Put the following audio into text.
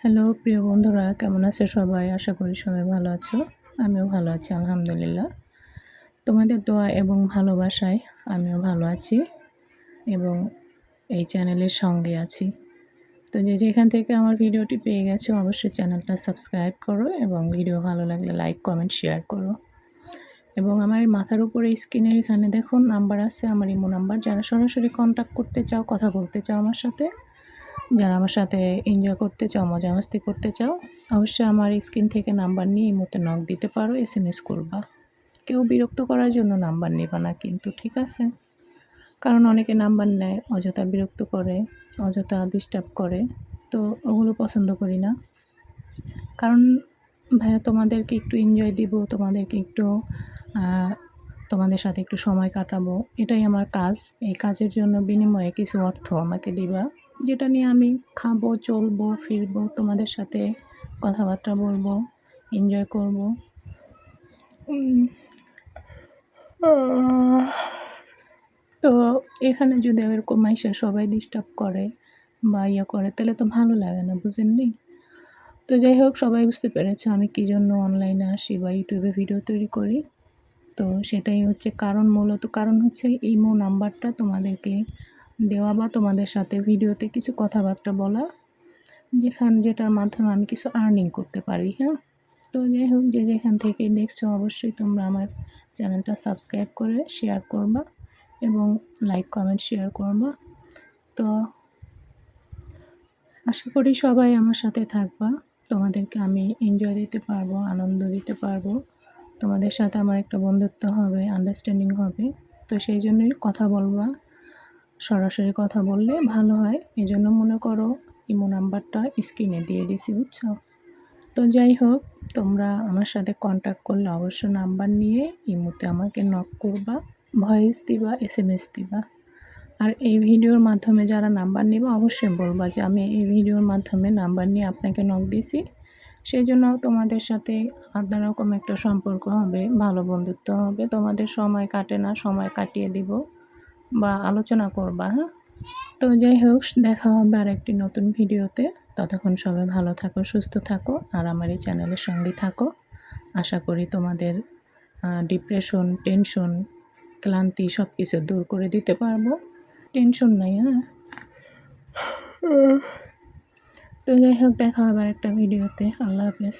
Hello প্রিয় বন্ধুরা, কেমন আছো সবাই? আশা করি সবাই ভালো আছো। আমিও ভালো আছি আলহামদুলিল্লাহ। তোমাদের দোয়া এবং ভালোবাসায় আমিও ভালো আছি এবং এই চ্যানেলের সঙ্গে আছি। তো যে যেখান থেকে আমার ভিডিওটি পেয়ে গেছো অবশ্যই চ্যানেলটা সাবস্ক্রাইব করো এবং ভিডিও ভালো লাগলে লাইক, কমেন্ট, শেয়ার করো। এবং আমার এই মাথার উপরে স্ক্রিনে এখানে দেখো নাম্বার আছে, আমার ইমো নাম্বার। যারা সরাসরি কন্ট্যাক্ট করতে চাও, কথা বলতে চাও আমার সাথে, যারা আমার সাথে এনজয় করতে চাও, মজা মাস্তি করতে চাও, অবশ্যই আমার স্ক্রিন থেকে নাম্বার নিয়ে ইমোতে নক দিতে পারো, এসএমএস করবা। কেউ বিরক্ত করার জন্য নাম্বার নেবা না কিন্তু, ঠিক আছে? কারণ অনেকে নাম্বার নেয়, অযথা বিরক্ত করে, অযথা ডিস্টার্ব করে। তো ওগুলো পছন্দ করি না। কারণ ভাইয়া তোমাদেরকে একটু এনজয় দিব, তোমাদেরকে একটু তোমাদের সাথে একটু সময় কাটাবো, এটাই আমার কাজ। এই কাজের জন্য বিনিময়ে কিছু অর্থ আমাকে দিবা, যেটা নিয়ে আমি খাবো, চলবো, ফিরবো, তোমাদের সাথে কথাবার্তা বলবো, এনজয় করবো। তো এখানে যদি এরকম মাইশা সবাই ডিস্টার্ব করে বা ইয়ে করে, তাহলে তো ভালো লাগে না, বুঝেননি? তো যাই হোক, সবাই বুঝতে পেরেছো আমি কী জন্য অনলাইনে আসি বা ইউটিউবে ভিডিও তৈরি করি। তো সেটাই হচ্ছে কারণ, মূলত কারণ হচ্ছে ইমো নাম্বারটা তোমাদেরকে দেওয়া বা তোমাদের সাথে ভিডিওতে কিছু কথাবার্তা বলা, যেটার মাধ্যমে আমি কিছু আর্নিং করতে পারি। হ্যাঁ, তো যাই হোক, যে যেখান থেকে দেখছো অবশ্যই তোমরা আমার চ্যানেলটা সাবস্ক্রাইব করে শেয়ার করবা এবং লাইক, কমেন্ট, শেয়ার করবা। তো আশা করি সবাই আমার সাথে থাকবা, তোমাদেরকে আমি এনজয় দিতে পারবো, আনন্দ দিতে পারবো। তোমাদের সাথে আমার একটা বন্ধুত্ব হবে, আন্ডারস্ট্যান্ডিং হবে। তো সেই জন্যই কথা বলবা, সরাসরি কথা বললে ভালো হয়। এই জন্য মনে করো ইমো নাম্বারটা স্ক্রিনে দিয়ে দিছি, বুঝছো? তো যাই হোক, তোমরা আমার সাথে কন্ট্যাক্ট করলে অবশ্যই নাম্বার নিয়ে ইমোতে আমাকে নক করবা, ভয়েস দিবা, এসএমএস দিবা। আর এই ভিডিওর মাধ্যমে যারা নাম্বার নেবে অবশ্যই বলবা যে আমি এই ভিডিওর মাধ্যমে নাম্বার নিয়ে আপনাকে নক দিছি। সেই জন্য তোমাদের সাথে আলাদা রকম একটা সম্পর্ক হবে, ভালো বন্ধুত্ব হবে। তোমাদের সময় কাটে না, সময় কাটিয়ে দিব বা আলোচনা করবা। হ্যাঁ, তো যাই হোক, দেখা হবে আর একটি নতুন ভিডিওতে। ততক্ষণ সবাই ভালো থাকো, সুস্থ থাকো আর আমার এই চ্যানেলের সঙ্গে থাকো। আশা করি তোমাদের ডিপ্রেশন, টেনশন, ক্লান্তি সব কিছু দূর করে দিতে পারবো। টেনশন নাই। হ্যাঁ, তো যাই হোক, দেখা হবে আর একটা ভিডিওতে। আল্লাহ হাফেজ।